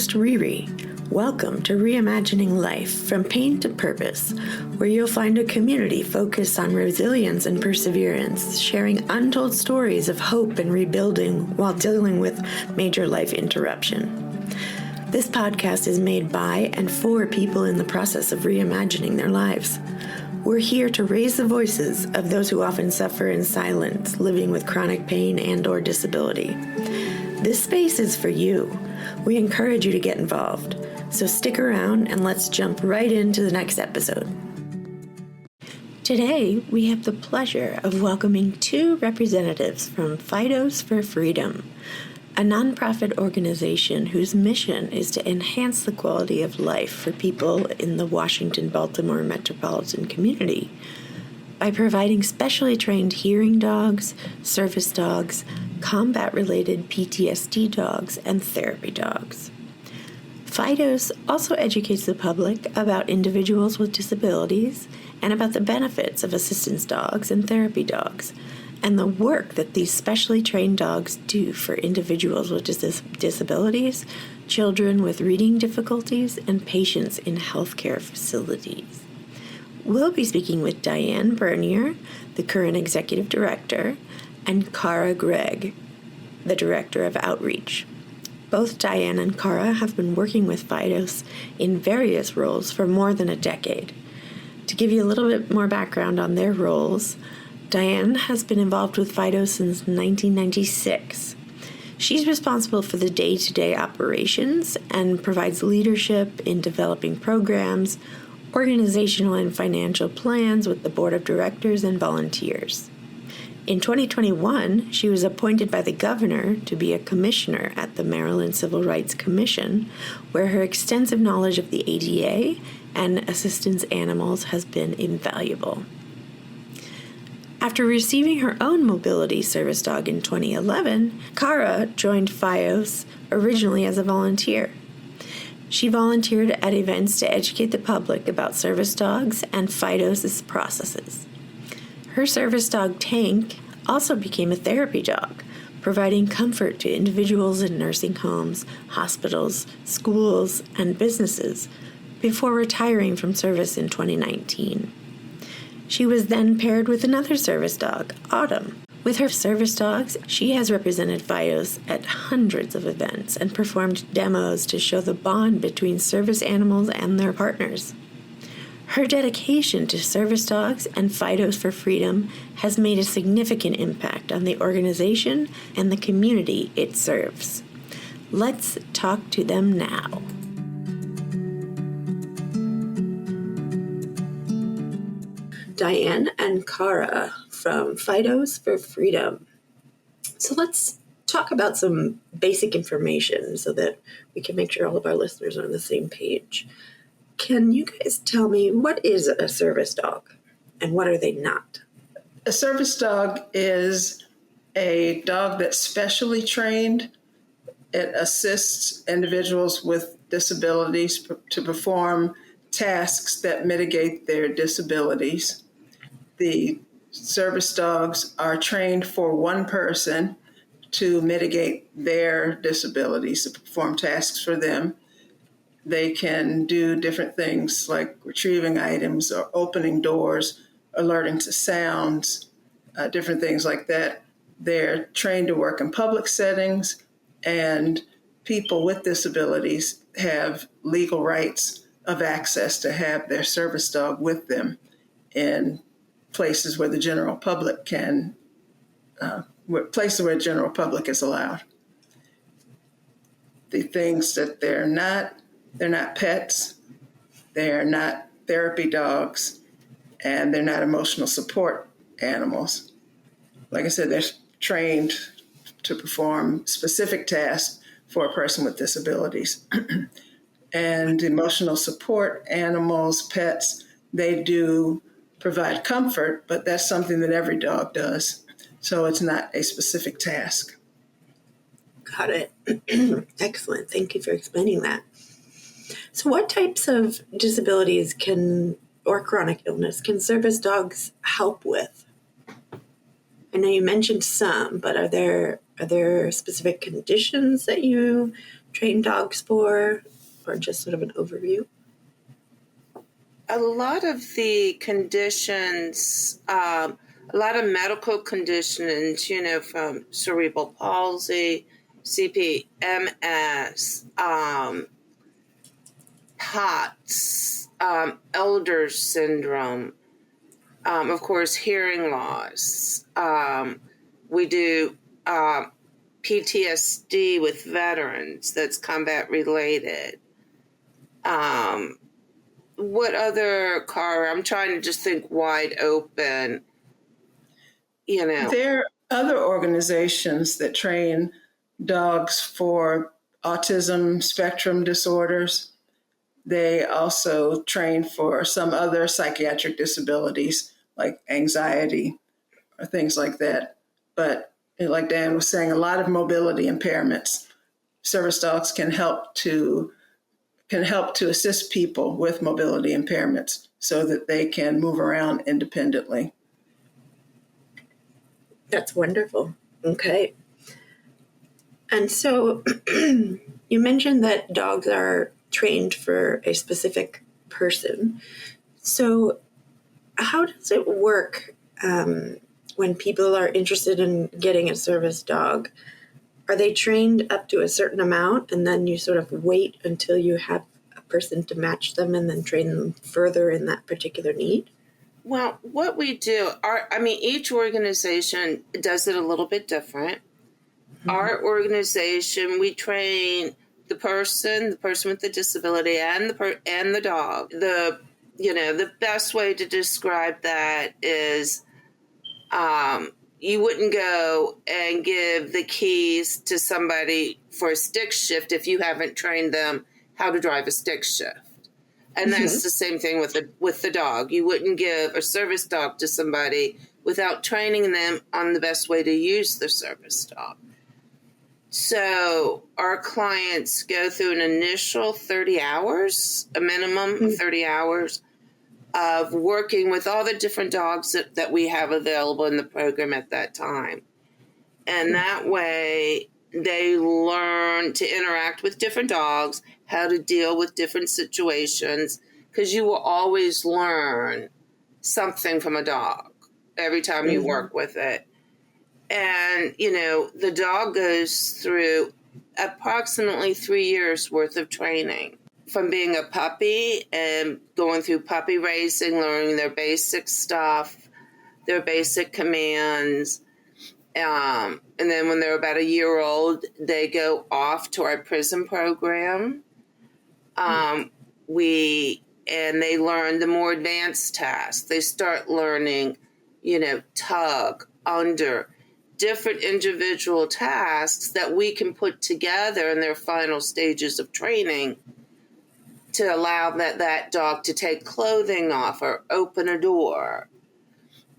host, Riri. Welcome to Reimagining Life, From Pain to Purpose, where you'll find a community focused on resilience and perseverance, sharing untold stories of hope and rebuilding while dealing with major life interruption. This podcast is made by and for people in the process of reimagining their lives. We're here to raise the voices of those who often suffer in silence, living with chronic pain and/or disability. This space is for you. We encourage you to get involved. So stick around and let's jump right into the next episode. Today, we have the pleasure of welcoming two representatives from Fidos for Freedom, a nonprofit organization whose mission is to enhance the quality of life for people in the Washington Baltimore metropolitan community by providing specially trained hearing dogs, service dogs, combat-related PTSD dogs, and therapy dogs. Fidos also educates the public about individuals with disabilities and about the benefits of assistance dogs and therapy dogs, and the work that these specially trained dogs do for individuals with disabilities, children with reading difficulties, and patients in healthcare facilities. We'll be speaking with Diane Bernier, the current executive director, and Cara Gregg, the director of outreach. Both Diane and Cara have been working with Fidos in various roles for more than a decade. To give you a little bit more background on their roles, Diane has been involved with Fidos since 1996. She's responsible for the day-to-day operations and provides leadership in developing programs, organizational and financial plans with the board of directors and volunteers. In 2021, she was appointed by the governor to be a commissioner at the Maryland Civil Rights Commission, where her extensive knowledge of the ADA and assistance animals has been invaluable. After receiving her own mobility service dog in 2011, Cara joined Fidos originally as a volunteer. She volunteered at events to educate the public about service dogs and Fidos' processes. Her service dog, Tank, also became a therapy dog, providing comfort to individuals in nursing homes, hospitals, schools, and businesses before retiring from service in 2019. She was then paired with another service dog, Autumn. With her service dogs, she has represented Fidos at hundreds of events and performed demos to show the bond between service animals and their partners. Her dedication to service dogs and Fidos for Freedom has made a significant impact on the organization and the community it serves. Let's talk to them now. Diane and Cara from Fidos for Freedom. So let's talk about some basic information so that we can make sure all of our listeners are on the same page. Can you guys tell me, what is a service dog and what are they not? A service dog is a dog that's specially trained. It assists individuals with disabilities to perform tasks that mitigate their disabilities. The service dogs are trained for one person to mitigate their disabilities, to perform tasks for them. They can do different things like retrieving items or opening doors, alerting to sounds, different things like that. They're trained to work in public settings, and people with disabilities have legal rights of access to have their service dog with them in places where the general public places where the general public is allowed. The things that they're not pets, they're not therapy dogs, and they're not emotional support animals. Like I said, they're trained to perform specific tasks for a person with disabilities. And emotional support animals, pets, they do provide comfort, but that's something that every dog does. So it's not a specific task. Got it. Excellent. Thank you for explaining that. So what types of disabilities or chronic illness can service dogs help with? I know you mentioned some, but are there specific conditions that you train dogs for, or just sort of an overview? A lot of the conditions, a lot of medical conditions, from cerebral palsy, CPMS, POTS, elder syndrome, of course, hearing loss. We do PTSD with veterans that's combat related. What other, Cara? I'm trying to just think wide open, There are other organizations that train dogs for autism spectrum disorders. They also train for some other psychiatric disabilities like anxiety or things like that. But like Dan was saying, a lot of mobility impairments. Service dogs can help to assist people with mobility impairments so that they can move around independently. That's wonderful. Okay. And so you mentioned that dogs are trained for a specific person. So how does it work when people are interested in getting a service dog? Are they trained up to a certain amount and then you sort of wait until you have a person to match them and then train them further in that particular need? Well, what we do, each organization does it a little bit different. Mm-hmm. Our organization, we train the person with the disability, and the dog. The best way to describe that is, you wouldn't go and give the keys to somebody for a stick shift if you haven't trained them how to drive a stick shift. And that's the same thing with the dog. You wouldn't give a service dog to somebody without training them on the best way to use the service dog. So our clients go through an initial 30 hours, a minimum of 30 hours of working with all the different dogs that we have available in the program at that time. And that way they learn to interact with different dogs, how to deal with different situations, because you will always learn something from a dog every time you work with it. And, the dog goes through approximately 3 years worth of training, from being a puppy and going through puppy racing, learning their basic stuff, their basic commands. And then when they're about a year old, they go off to our prison program. And they learn the more advanced tasks. They start learning, tug, under, different individual tasks that we can put together in their final stages of training to allow that dog to take clothing off or open a door.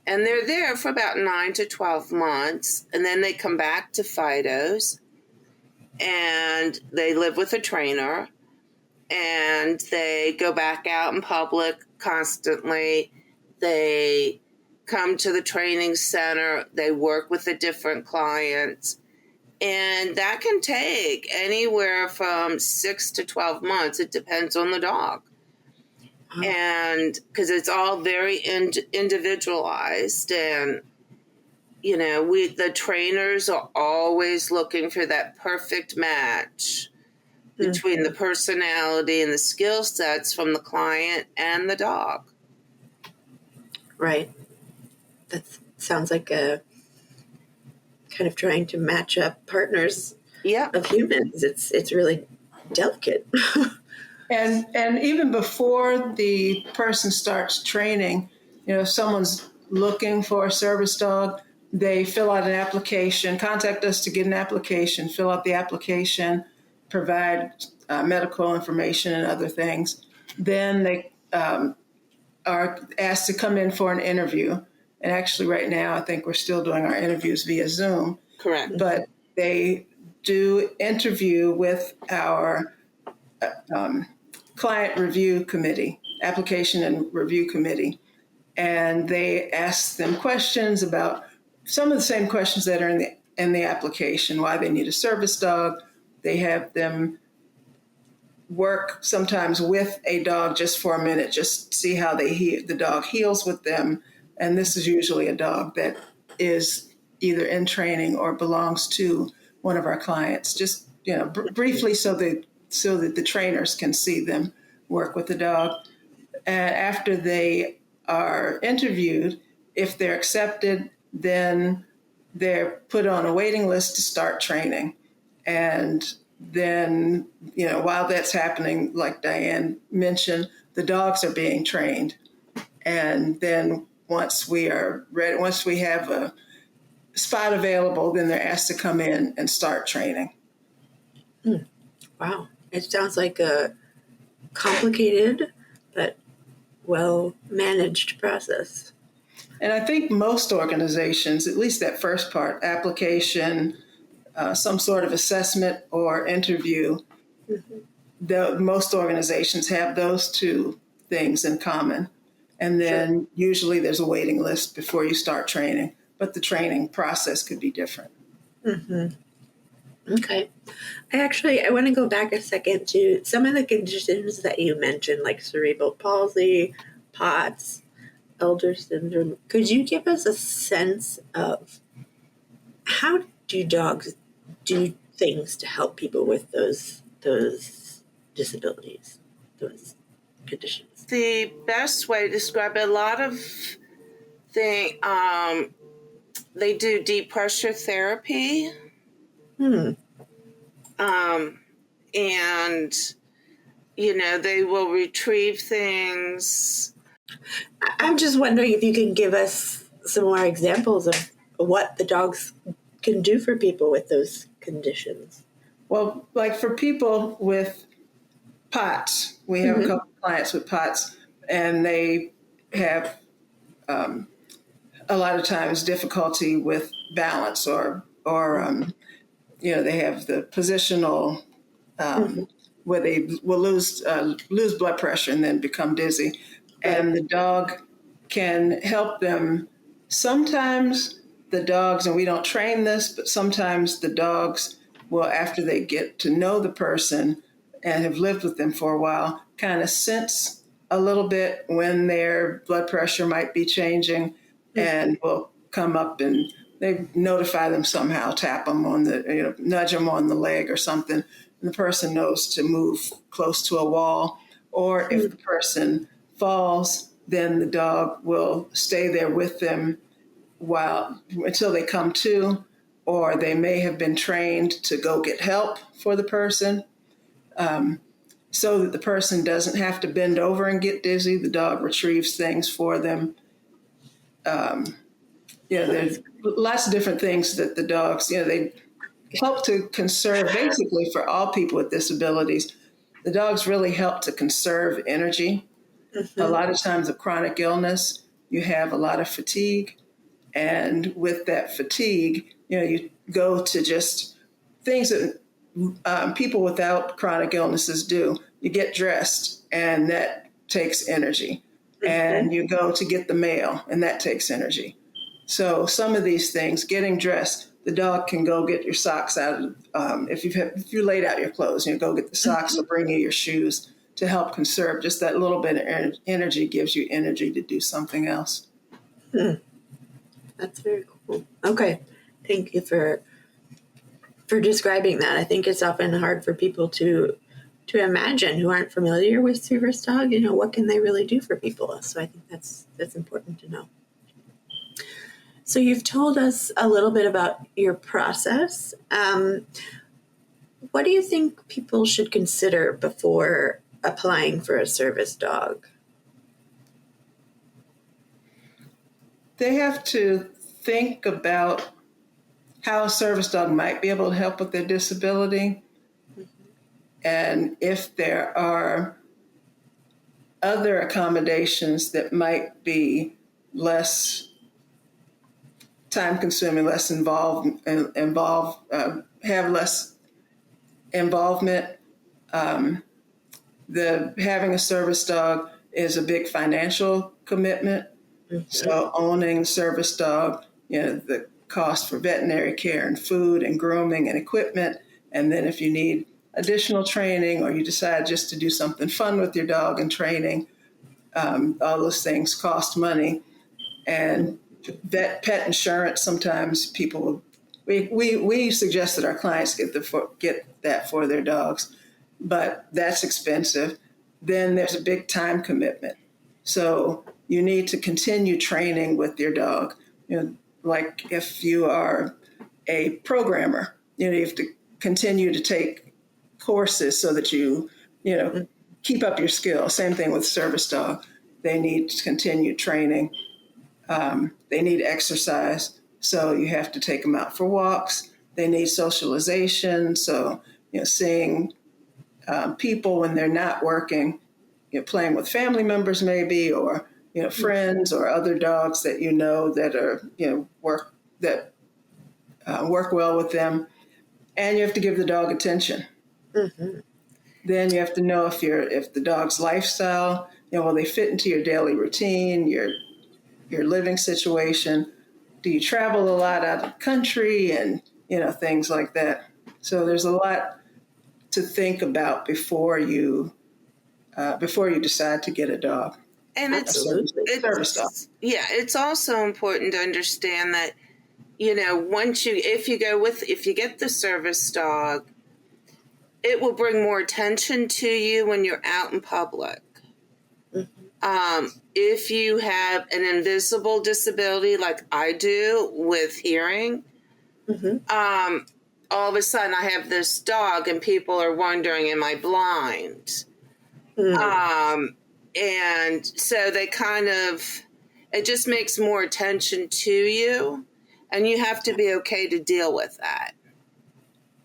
And they're there for about 9 to 12 months. And then they come back to Fidos and they live with a trainer and they go back out in public constantly. They come to the training center. They work with the different clients. And that can take anywhere from 6 to 12 months. It depends on the dog. And because it's all very individualized, and the trainers are always looking for that perfect match between the personality and the skill sets from the client and the dog. Right. That sounds like a kind of trying to match up partners of humans. It's really delicate. And even before the person starts training, if someone's looking for a service dog, they fill out an application, contact us to get an application, fill out the application, provide medical information and other things. Then they are asked to come in for an interview. And actually right now, I think we're still doing our interviews via Zoom. Correct. But they do interview with our client review committee, application and review committee. And they ask them questions about some of the same questions that are in the application, why they need a service dog. They have them work sometimes with a dog just for a minute, just see how the dog heals with them. And this is usually a dog that is either in training or belongs to one of our clients, just briefly, so that the trainers can see them work with the dog. And after they are interviewed, if they're accepted, then they're put on a waiting list to start training. And then, while that's happening, like Diane mentioned, the dogs are being trained. And then once we are ready, once we have a spot available, then they're asked to come in and start training. Wow. It sounds like a complicated but well-managed process. And I think most organizations, at least that first part, application, some sort of assessment or interview, most organizations have those two things in common. And then usually there's a waiting list before you start training, but the training process could be different. Okay. I want to go back a second to some of the conditions that you mentioned, like cerebral palsy, POTS, elder syndrome. Could you give us a sense of how do dogs do things to help people with those disabilities, those conditions? The best way to describe it, a lot of they do deep pressure therapy. And they will retrieve things. I'm just wondering if you can give us some more examples of what the dogs can do for people with those conditions. Well, like for people with POTS, we have a couple of clients with POTS, and they have a lot of times difficulty with balance, or they have the positional where they will lose blood pressure and then become dizzy. And the dog can help them. Sometimes the dogs, and we don't train this, but sometimes the dogs will, after they get to know the person and have lived with them for a while, kind of sense a little bit when their blood pressure might be changing, and will come up and they notify them somehow, tap them on the, nudge them on the leg or something. And the person knows to move close to a wall. Or if the person falls, then the dog will stay there with them until they come to, or they may have been trained to go get help for the person, so that the person doesn't have to bend over and get dizzy. The dog retrieves things for them. There's lots of different things that the dogs, they help to conserve, basically for all people with disabilities. The dogs really help to conserve energy. A lot of times with chronic illness, you have a lot of fatigue. And with that fatigue, you go to just things that people without chronic illnesses do. You get dressed, and that takes energy. And you go to get the mail, and that takes energy. So some of these things, getting dressed, the dog can go get your socks out of, if you laid out your clothes, go get the socks or bring you your shoes to help conserve. Just that little bit of energy gives you energy to do something else. That's very cool. Okay. Thank you for describing that. I think it's often hard for people to imagine who aren't familiar with service dog, what can they really do for people? So I think that's important to know. So you've told us a little bit about your process. What do you think people should consider before applying for a service dog? They have to think about how a service dog might be able to help with their disability. And if there are other accommodations that might be less time-consuming, less have less involvement. Having a service dog is a big financial commitment. So owning service dog, the cost for veterinary care and food and grooming and equipment, and then if you need additional training, or you decide just to do something fun with your dog and training, all those things cost money. And pet insurance, sometimes people, we suggest that our clients get that for their dogs, but that's expensive. Then there's a big time commitment. So you need to continue training with your dog. Like if you are a programmer, you have to continue to take courses so that you keep up your skills. Same thing with service dog. They need continued training. They need exercise. So you have to take them out for walks. They need socialization. So, seeing people when they're not working, playing with family members maybe, or, friends or other dogs that that are, work well with them. And you have to give the dog attention. Mm-hmm. Then you have to know if the dog's lifestyle, will they fit into your daily routine, your living situation? Do you travel a lot out of the country, and things like that? So there's a lot to think about before you decide to get a dog. And it's service dog. Yeah, it's also important to understand that if you get the service dog, it will bring more attention to you when you're out in public. Mm-hmm. If you have an invisible disability like I do with hearing, mm-hmm. All of a sudden I have this dog and people are wondering, am I blind? Mm-hmm. And so it just makes more attention to you, and you have to be okay to deal with that.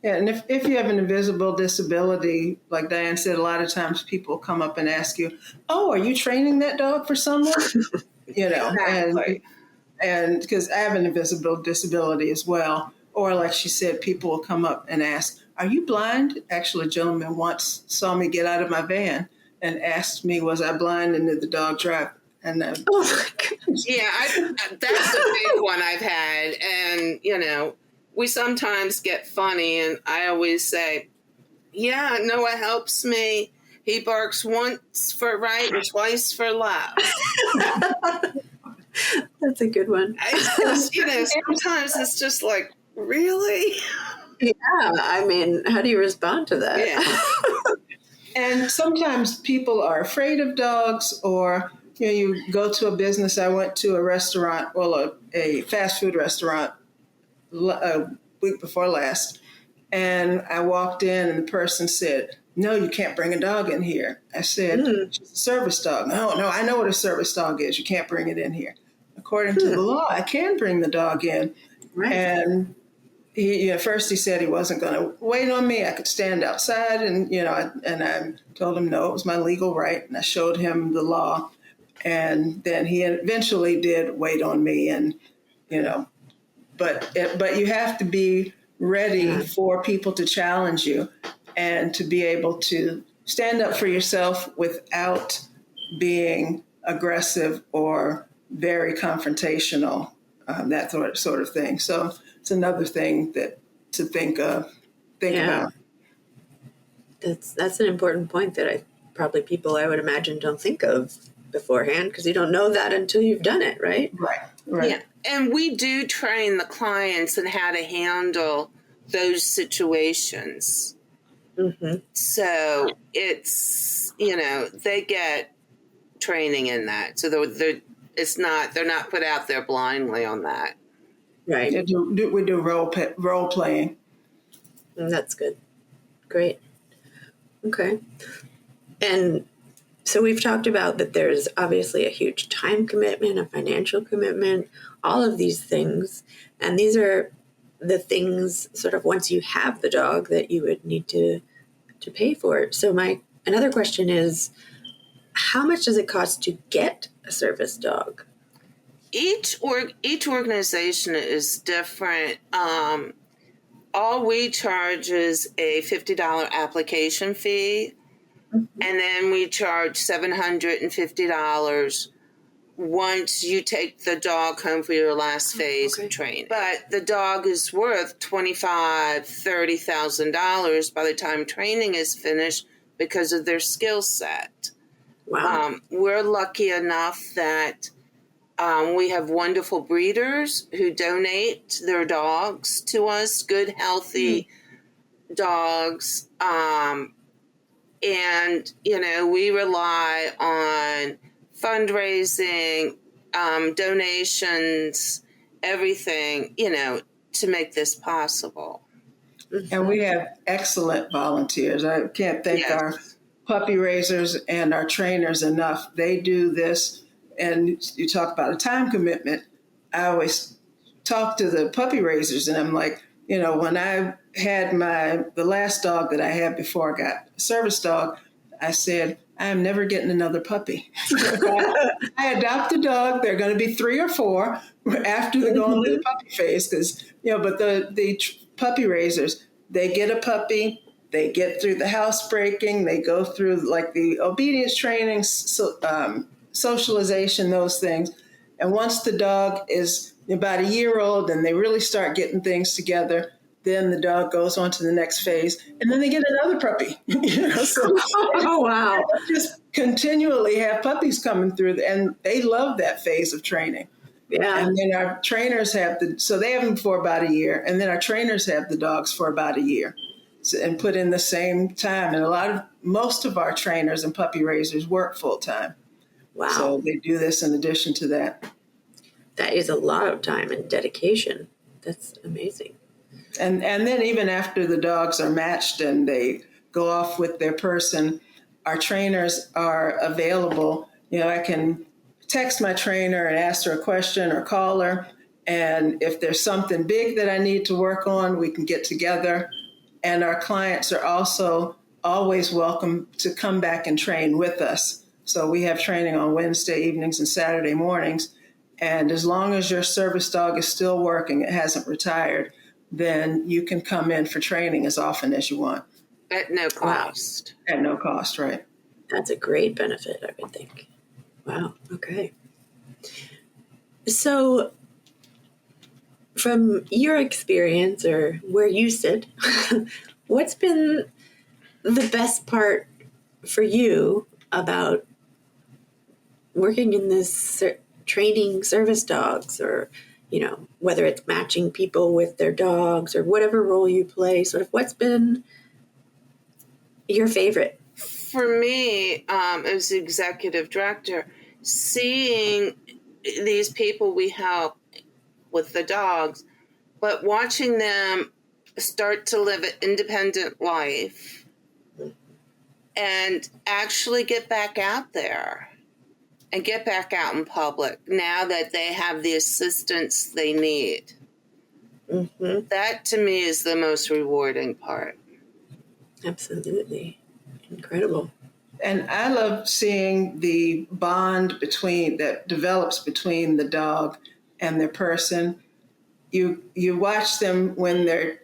Yeah, and if you have an invisible disability, like Diane said, a lot of times people come up and ask you, "Oh, are you training that dog for someone?" Exactly. and because I have an invisible disability as well. Or like she said, people will come up and ask, "Are you blind?" Actually, a gentleman once saw me get out of my van and asked me, "Was I blind?" And did the dog drive? And oh my gosh. Yeah, that's a big one I've had, and we sometimes get funny, and I always say, yeah, Noah helps me. He barks once for right and twice for left. That's a good one. Sometimes it's just like, really? Yeah, I mean, how do you respond to that? Yeah. And sometimes people are afraid of dogs, or you go to a business. I went to a restaurant, a fast food restaurant a week before last, and I walked in and the person said, "No, you can't bring a dog in here." I said, "She's a service dog." No, I know what a service dog is. You can't bring it in here. According to the law, I can bring the dog in. Right. And at first he said he wasn't going to wait on me. I could stand outside, and I told him no, it was my legal right, and I showed him the law. And then he eventually did wait on me, and but you have to be ready for people to challenge you, and to be able to stand up for yourself without being aggressive or very confrontational, that sort of thing. So it's another thing to think about. That's an important point that people I would imagine don't think of beforehand, because you don't know that until you've done it, right? Right. Yeah, and we do train the clients in how to handle those situations. Mm-hmm. So it's they get training in that, so they're not put out there blindly on that. Right. We do role playing. That's good. Great. Okay. And so we've talked about that there's obviously a huge time commitment, a financial commitment, all of these things. And these are the things sort of once you have the dog that you would need to pay for it. So another question is, how much does it cost to get a service dog? Each organization is different. All we charge is a $50 application fee, mm-hmm. and then we charge $750 once you take the dog home for your last phase of training. But the dog is worth $25,000-$30,000 by the time training is finished because of their skill set. Wow. We're lucky enough that we have wonderful breeders who donate their dogs to us, good, healthy dogs. And, we rely on fundraising, donations, everything, to make this possible. And we have excellent volunteers. I can't thank our puppy raisers and our trainers enough. They do this, and you talk about a time commitment. I always talk to the puppy raisers, and I'm like, when I had the last dog that I had before I got a service dog, I said, I am never getting another puppy. I adopt a dog. They're going to be 3 or 4 after they go into the puppy phase, because but the puppy raisers, they get a puppy, they get through the housebreaking, they go through like the obedience training, socialization, those things, and once the dog is about a year old and they really start getting things together, then the dog goes on to the next phase, and then they get another puppy. Oh, wow. Just continually have puppies coming through, and they love that phase of training. Yeah. And then our trainers so they have them for about a year, and then our trainers have the dogs for about a year, and put in the same time. And most of our trainers and puppy raisers work full time. Wow. So they do this in addition to that. That is a lot of time and dedication. That's amazing. And then even after the dogs are matched and they go off with their person, our trainers are available. I can text my trainer and ask her a question or call her. And if there's something big that I need to work on, we can get together. And our clients are also always welcome to come back and train with us. So we have training on Wednesday evenings and Saturday mornings. And as long as your service dog is still working, it hasn't retired, then you can come in for training as often as you want. At no cost. Wow. At no cost, right. That's a great benefit, I would think. Wow. Okay. So from your experience or where you sit, what's been the best part for you about working in this training service dogs, or whether it's matching people with their dogs or whatever role you play? Sort of what's been your favorite? For me, as executive director, seeing these people we help with the dogs, but watching them start to live an independent life and actually get back out there and get back out in public now that they have the assistance they need. Mm-hmm. That, to me, is the most rewarding part. Absolutely. Incredible. And I love seeing the bond that develops between the dog and their person. You watch them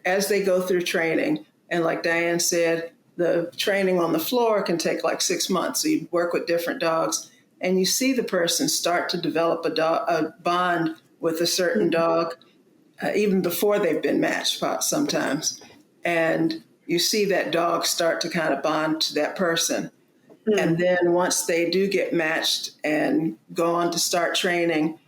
as they go through training. And like Diane said, the training on the floor can take like 6 months. So you work with different dogs, and you see the person start to develop a bond with a certain dog, even before they've been matched sometimes. And you see that dog start to kind of bond to that person. Mm. And then once they do get matched and go on to start training,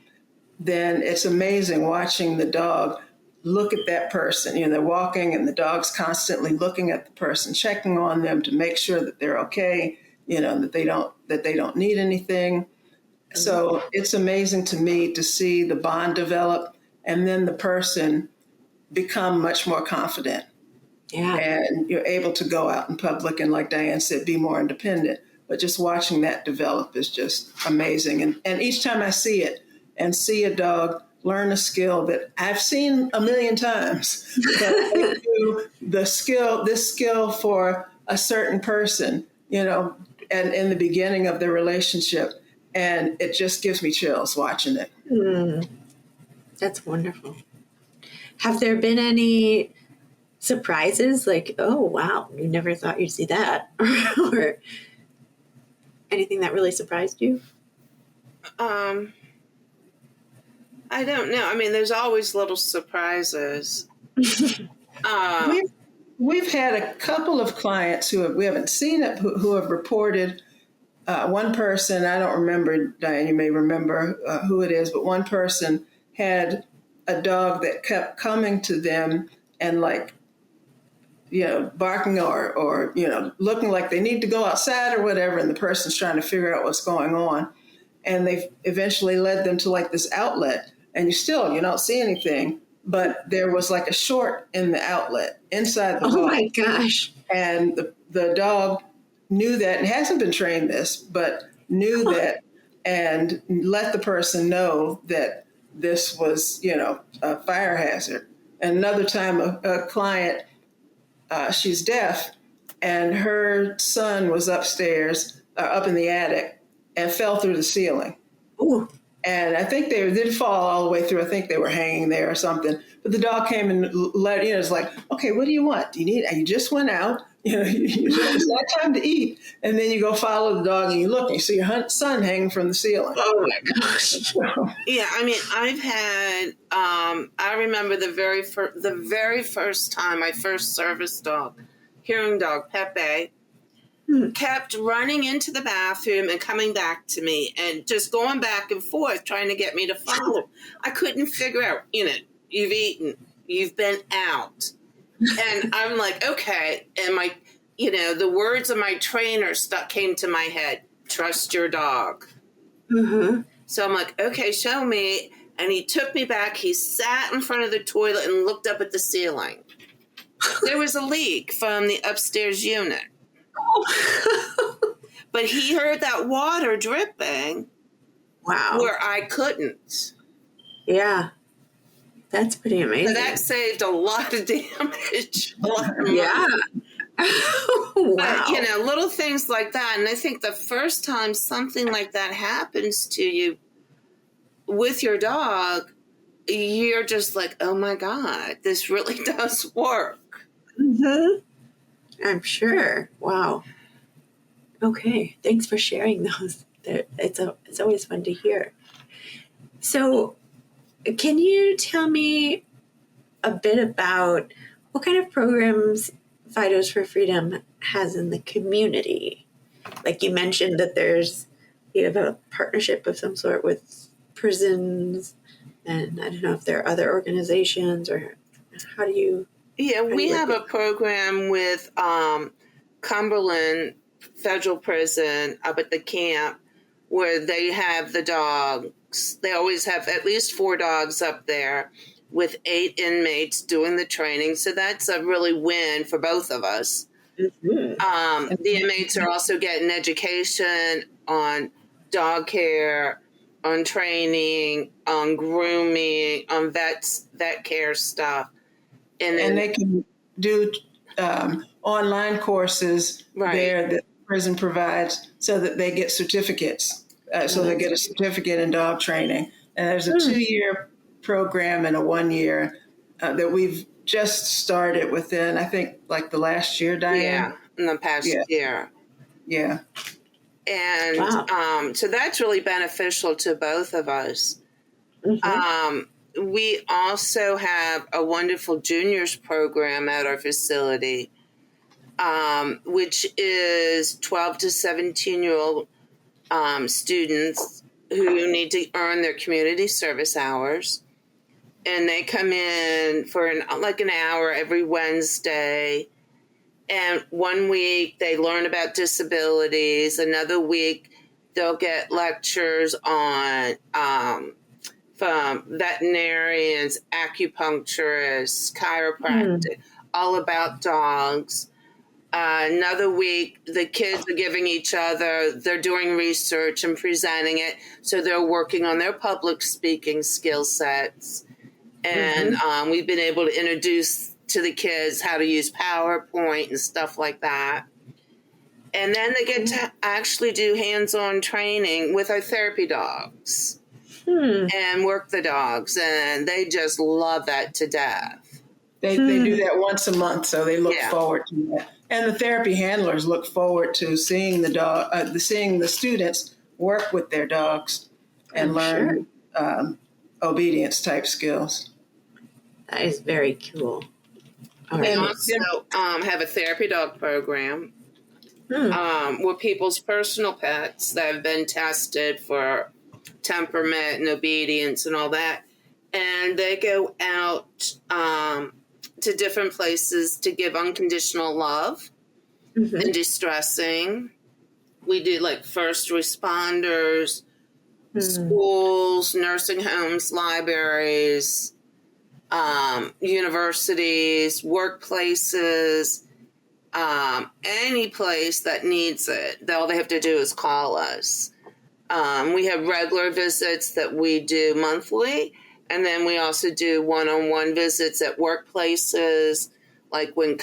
then it's amazing watching the dog look at that person. They're walking and the dog's constantly looking at the person, checking on them to make sure that they're okay, that they don't need anything. Mm-hmm. So it's amazing to me to see the bond develop and then the person become much more confident. Yeah. And you're able to go out in public and, like Diane said, be more independent. But just watching that develop is just amazing. And each time I see it and see a dog learn a skill that I've seen a million times, but they do this skill for a certain person, and in the beginning of the relationship. And it just gives me chills watching it. Mm. That's wonderful. Have there been any surprises, like, oh, wow, you never thought you'd see that, or anything that really surprised you? I don't know. I mean, there's always little surprises. We've had a couple of clients we haven't seen it, who have reported. One person, I don't remember, Diane, you may remember who it is, but one person had a dog that kept coming to them and barking or looking like they need to go outside or whatever, and the person's trying to figure out what's going on. And they eventually led them to this outlet, and you don't see anything, but there was a short in the outlet inside the Oh my gosh. And the dog knew that, and hasn't been trained this, but knew that and let the person know that this was, a fire hazard. And another time a client, she's deaf, and her son was upstairs, up in the attic, and fell through the ceiling. Ooh. And I think they did fall all the way through. I think they were hanging there or something. But the dog came and it's like, okay, what do you want? Do you need? You just went out. It's not time to eat. And then you go follow the dog and you look and you see your son hanging from the ceiling. Oh my gosh. Yeah, I mean, I've had. I remember the very first time my first service dog, hearing dog Pepe, kept running into the bathroom and coming back to me and just going back and forth trying to get me to follow. I couldn't figure out, you've eaten, you've been out. And I'm like, okay. And the words of my trainer came to my head, trust your dog. Mm-hmm. So I'm like, okay, show me. And he took me back. He sat in front of the toilet and looked up at the ceiling. There was a leak from the upstairs unit. But he heard that water dripping. Wow. Where I couldn't. Yeah. That's pretty amazing. So that saved a lot of damage. A lot of money. Yeah. Wow. But, little things like that. And I think the first time something like that happens to you with your dog, you're just like, oh my God, this really does work. Mm-hmm. I'm sure. Wow. Okay. Thanks for sharing those. It's always fun to hear. So, can you tell me a bit about what kind of programs Fidos for Freedom has in the community? Like you mentioned that you have a partnership of some sort with prisons, and I don't know if there are other organizations, or how do you... Yeah, we have a program with Cumberland Federal Prison up at the camp where they have the dogs. They always have at least 4 dogs up there with 8 inmates doing the training. So that's a really win for both of us. Mm-hmm. The inmates are also getting education on dog care, on training, on grooming, on vet care stuff. And they can do online courses there that the prison provides so that they get certificates. So they get a certificate in dog training. And there's a 2-year program and a 1-year that we've just started within, I think, the last year, Diane? Yeah, in the past year. Yeah. And so that's really beneficial to both of us. Mm-hmm. We also have a wonderful juniors program at our facility, which is 12 to 17-year-old students who need to earn their community service hours. And they come in for an hour every Wednesday. And one week they learn about disabilities. Another week they'll get lectures on from veterinarians, acupuncturists, chiropractic, all about dogs. Another week, the kids are giving each other, they're doing research and presenting it. So they're working on their public speaking skill sets. And we've been able to introduce to the kids how to use PowerPoint and stuff like that. And then they get to actually do hands-on training with our therapy dogs. And work the dogs, and they just love that to death. They do that once a month, so they look forward to that. And the therapy handlers look forward to seeing the students work with their dogs. and learn obedience type skills. That is very cool. All We right. also have a therapy dog program where people's personal pets that have been tested for temperament and obedience and all that, and they go out to different places to give unconditional love and distressing. We do like first responders, schools, nursing homes, libraries, universities, workplaces, any place that needs it. All they have to do is call us. We have regular visits that we do monthly, and then we also do one-on-one visits at workplaces, like when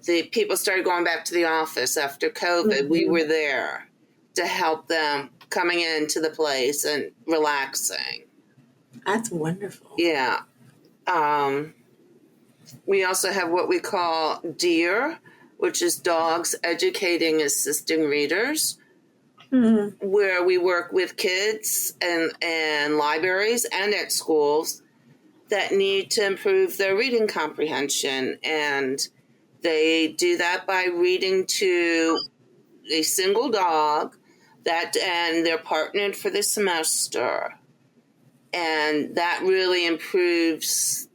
the people started going back to the office after COVID, we were there to help them coming into the place and relaxing. That's wonderful. Yeah. We also have what we call DEAR, which is Dogs Educating Assisting Readers, where we work with kids and libraries and at schools that need to improve their reading comprehension. And they do that by reading to a single dog and they're partnered for the semester. And that really improves,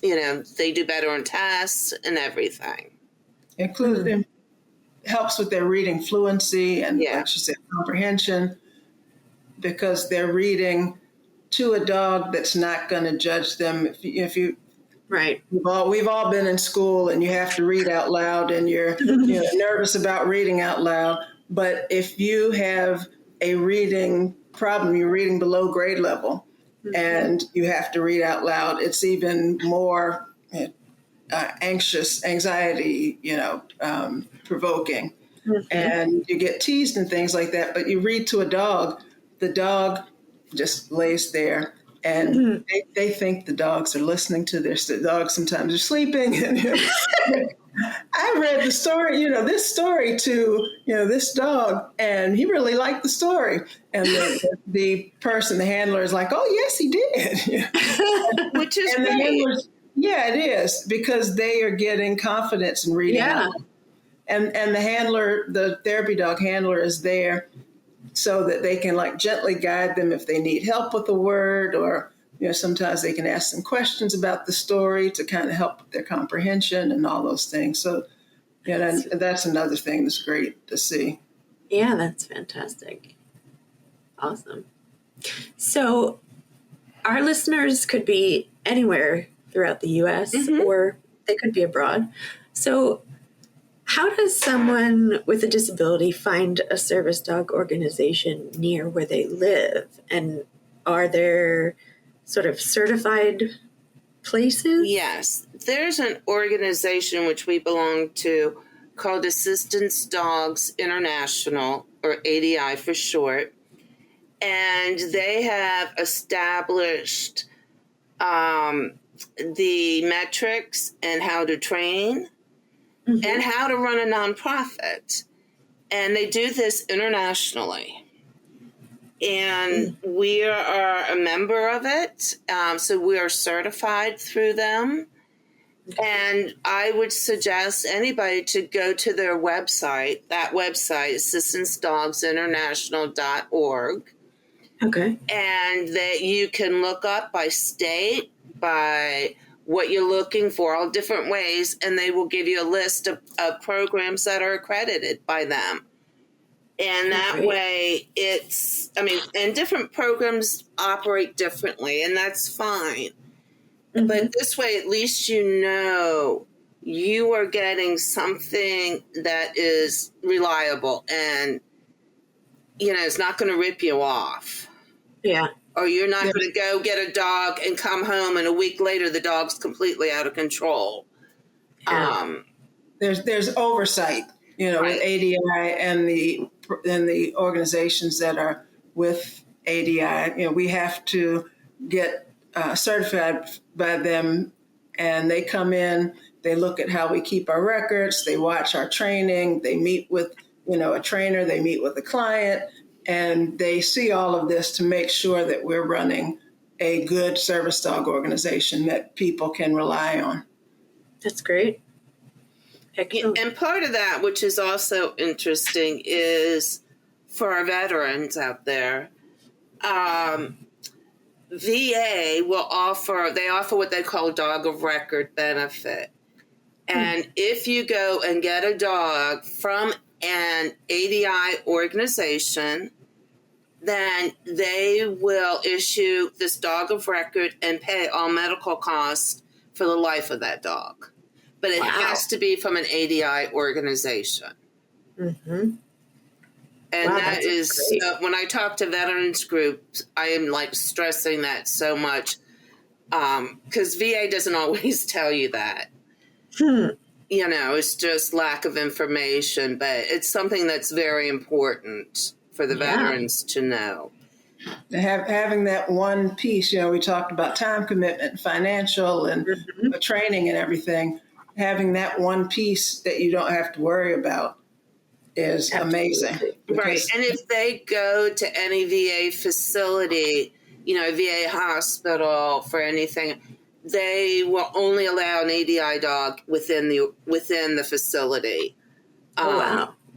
they do better on tests and everything. Including helps with their reading fluency and, like she said, comprehension, because they're reading to a dog that's not going to judge them. If you Right. We've all been in school and you have to read out loud and you're nervous about reading out loud. But if you have a reading problem, you're reading below grade level and you have to read out loud, it's even more anxiety, provoking. And you get teased and things like that. But you read to a dog, the dog just lays there. And they think the dogs are listening to their dogs. Sometimes are sleeping. And, I read the story, this story to, this dog, and he really liked the story. And the handler is like, oh, yes, he did. Which is and great. The handlers, it is, because they are getting confidence in reading. Yeah. And the therapy dog handler is there so that they can gently guide them if they need help with a word, or sometimes they can ask them questions about the story to kind of help with their comprehension and all those things. So that's another thing that's great to see. Yeah, that's fantastic. Awesome. So our listeners could be anywhere throughout the U.S. or they could be abroad. So how does someone with a disability find a service dog organization near where they live? And are there sort of certified places? Yes. There's an organization which we belong to called Assistance Dogs International, or ADI for short. And they have established the metrics and how to train and how to run a nonprofit. And they do this internationally. And we are a member of it. So we are certified through them. And I would suggest anybody to go to their website. That website is assistancedogsinternational.org. Okay. And that you can look up by state, by what you're looking for, all different ways, and they will give you a list of programs that are accredited by them. And that way and different programs operate differently, and that's fine. But this way, at least you are getting something that is reliable and, it's not going to rip you off. Yeah. Or you're not going to go get a dog and come home and a week later the dog's completely out of control. Yeah. There's oversight, with ADI and the organizations that are with ADI. We have to get certified by them, and they come in, they look at how we keep our records, they watch our training, they meet with, a trainer, they meet with a client, And they see all of this to make sure that we're running a good service dog organization that people can rely on. That's great. Excellent. And part of that, which is also interesting, is for our veterans out there, VA will offer what they call dog of record benefit. And if you go and get a dog from an ADI organization, then they will issue this dog of record and pay all medical costs for the life of that dog. But it has to be from an ADI organization. And that is, when I talk to veterans groups, I am like stressing that so much because VA doesn't always tell you that. You know, it's just lack of information, but it's something that's very important for the veterans to know. Having that one piece, we talked about time commitment, financial, and training and everything. Having that one piece that you don't have to worry about is amazing. Right. And if they go to any VA facility, VA hospital for anything, they will only allow an ADI dog within the facility.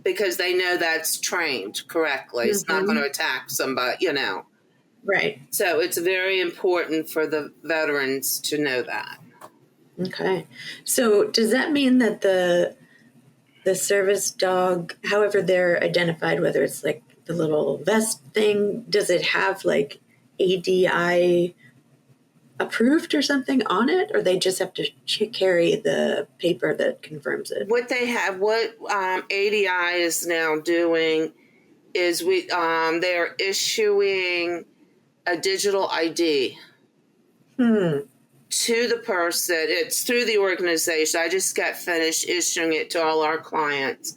Because they know that's trained correctly. It's not going to attack somebody, Right. So it's very important for the veterans to know that. Okay. So does that mean that the service dog, however they're identified, whether it's like the little vest thing, does it have like ADI approved or something on it, or they just have to carry the paper that confirms it? What ADI is now doing is they're issuing a digital ID to the person. It's through the organization. I just got finished issuing it to all our clients.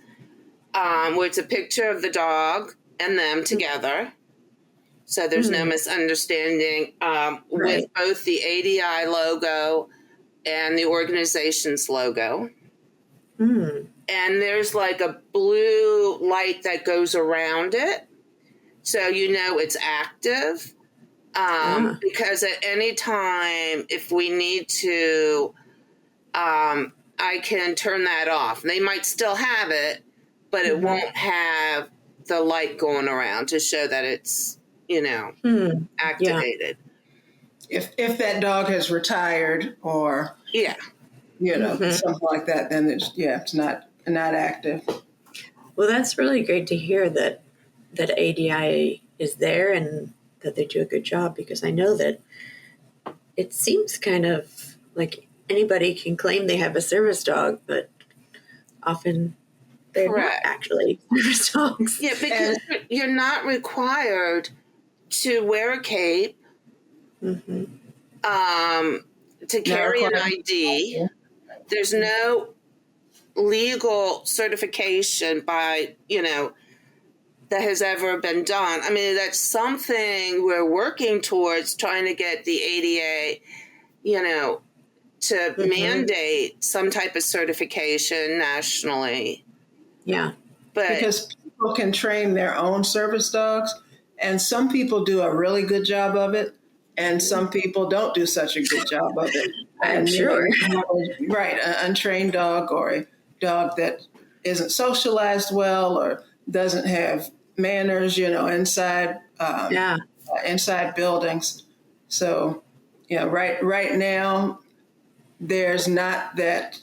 Where it's a picture of the dog and them together. So there's no misunderstanding with both the ADI logo and the organization's logo. And there's like a blue light that goes around it. So it's active. Because at any time, if we need to, I can turn that off. They might still have it, but it won't have the light going around to show that it's activated. If that dog has retired or something like that, then it's not active. Well, that's really great to hear that ADI is there and that they do a good job, because I know that it seems kind of like anybody can claim they have a service dog, but often they're not actually service dogs. Yeah, because you're not required to wear a cape, to carry an ID. There's no legal certification by, that has ever been done. I mean, that's something we're working towards, trying to get the ADA, to mandate some type of certification nationally. Yeah. Because people can train their own service dogs, and some people do a really good job of it, and some people don't do such a good job of it. I'm sure. Right. An untrained dog or a dog that isn't socialized well or doesn't have manners, inside buildings. So, right now, there's not that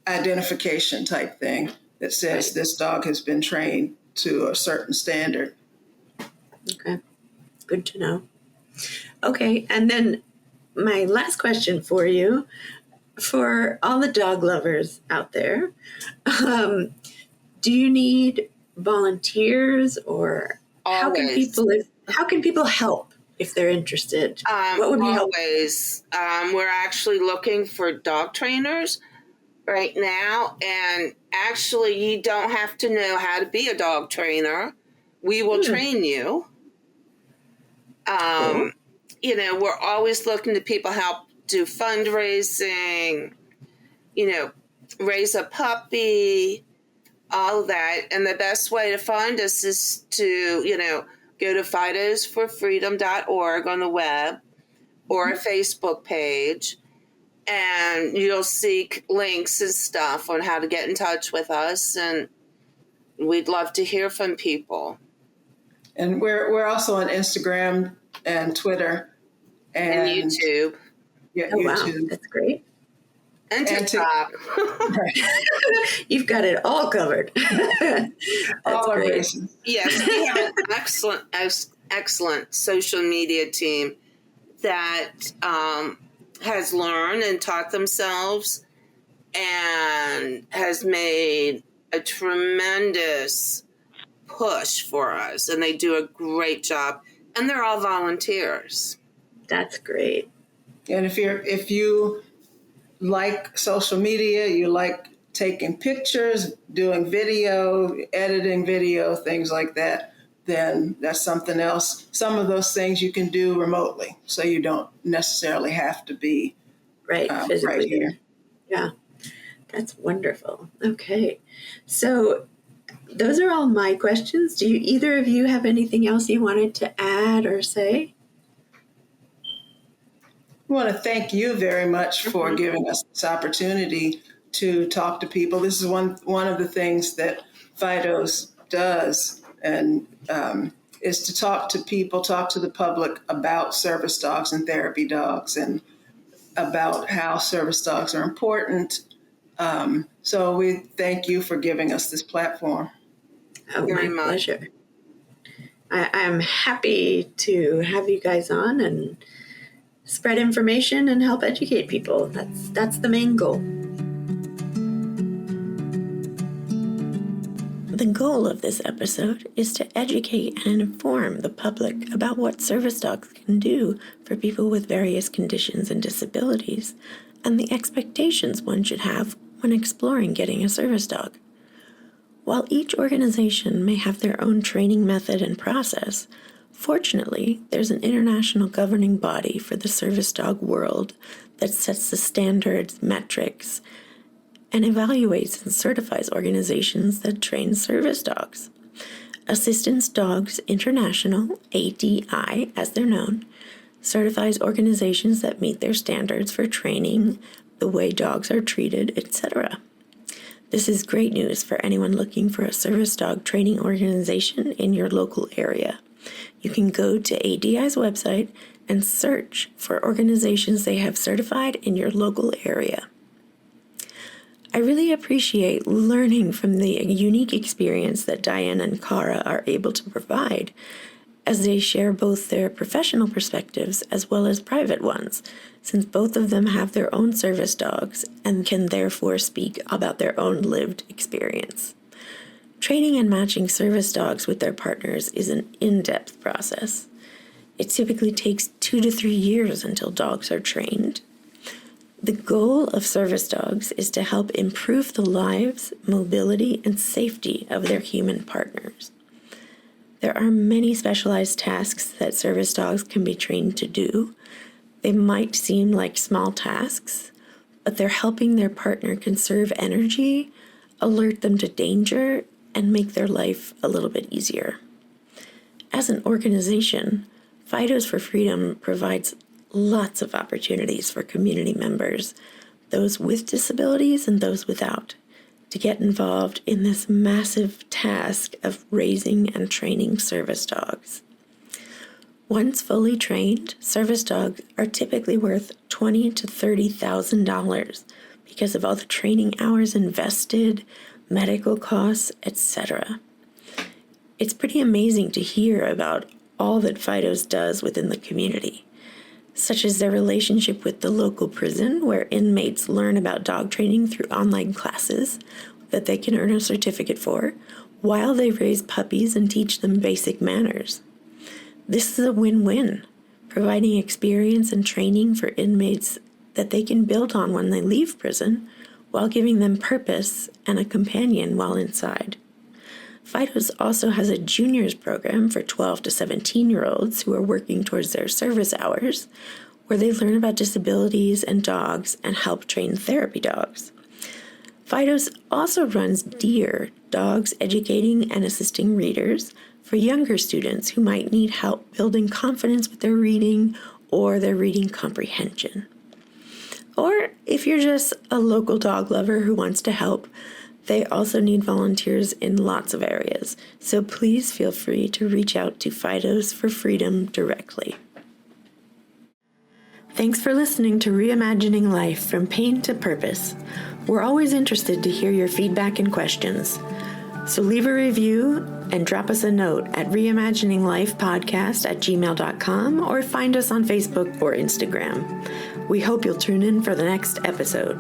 identification type thing that says this dog has been trained to a certain standard. Okay. Good to know. Okay. And then my last question for you, for all the dog lovers out there, do you need volunteers, or how can people help if they're interested? What would be always? We're actually looking for dog trainers right now, and actually you don't have to know how to be a dog trainer. We will train you. Cool. We're always looking to people help do fundraising, raise a puppy, all of that. And the best way to find us is to, go to fidosforfreedom.org on the web or a Facebook page, and you'll see links and stuff on how to get in touch with us. And we'd love to hear from people. And we're also on Instagram and Twitter And YouTube. Yeah, Oh, YouTube. wow. That's great. And TikTok. You've got it all covered. All our great. bases. Yes, we have an excellent social media team that has learned and taught themselves and has made a tremendous push for us. And they do a great job. And they're all volunteers. That's great. And if you like social media, you like taking pictures, doing video, editing video, things like that, then that's something else. Some of those things you can do remotely, so you don't necessarily have to be physically right here. Yeah, that's wonderful. Okay, so those are all my questions. Do either of you have anything else you wanted to add or say? We want to thank you very much for giving us this opportunity to talk to people. This is one of the things that Fidos does, and is to talk to people, talk to the public about service dogs and therapy dogs, and about how service dogs are important. So we thank you for giving us this platform. Oh, Very my much. pleasure. I'm happy to have you guys on and spread information and help educate people. That's the main goal. The goal of this episode is to educate and inform the public about what service dogs can do for people with various conditions and disabilities, and the expectations one should have when exploring getting a service dog. While each organization may have their own training method and process, fortunately, there's an international governing body for the service dog world that sets the standards, metrics, and evaluates and certifies organizations that train service dogs. Assistance Dogs International, ADI as they're known, certifies organizations that meet their standards for training, the way dogs are treated, etc. This is great news for anyone looking for a service dog training organization in your local area. You can go to ADI's website and search for organizations they have certified in your local area. I really appreciate learning from the unique experience that Diane and Cara are able to provide, as they share both their professional perspectives as well as private ones, since both of them have their own service dogs and can therefore speak about their own lived experience. Training and matching service dogs with their partners is an in-depth process. It typically takes 2 to 3 years until dogs are trained. The goal of service dogs is to help improve the lives, mobility, and safety of their human partners. There are many specialized tasks that service dogs can be trained to do. They might seem like small tasks, but they're helping their partner conserve energy, alert them to danger, and make their life a little bit easier. As an organization, Fidos for Freedom provides lots of opportunities for community members, those with disabilities and those without, to get involved in this massive task of raising and training service dogs. Once fully trained, service dogs are typically worth $20,000 to $30,000 because of all the training hours invested, medical costs, etc. It's pretty amazing to hear about all that Fidos does within the community, such as their relationship with the local prison, where inmates learn about dog training through online classes that they can earn a certificate for, while they raise puppies and teach them basic manners. This is a win-win, providing experience and training for inmates that they can build on when they leave prison, while giving them purpose and a companion while inside. Fidos also has a juniors program for 12 to 17-year-olds who are working towards their service hours, where they learn about disabilities and dogs and help train therapy dogs. Fidos also runs DEAR, Dogs Educating and Assisting Readers, for younger students who might need help building confidence with their reading or their reading comprehension. Or if you're just a local dog lover who wants to help, they also need volunteers in lots of areas. So please feel free to reach out to Fidos for Freedom directly. Thanks for listening to Reimagining Life from Pain to Purpose. We're always interested to hear your feedback and questions. So leave a review and drop us a note at reimagininglifepodcast@gmail.com or find us on Facebook or Instagram. We hope you'll tune in for the next episode.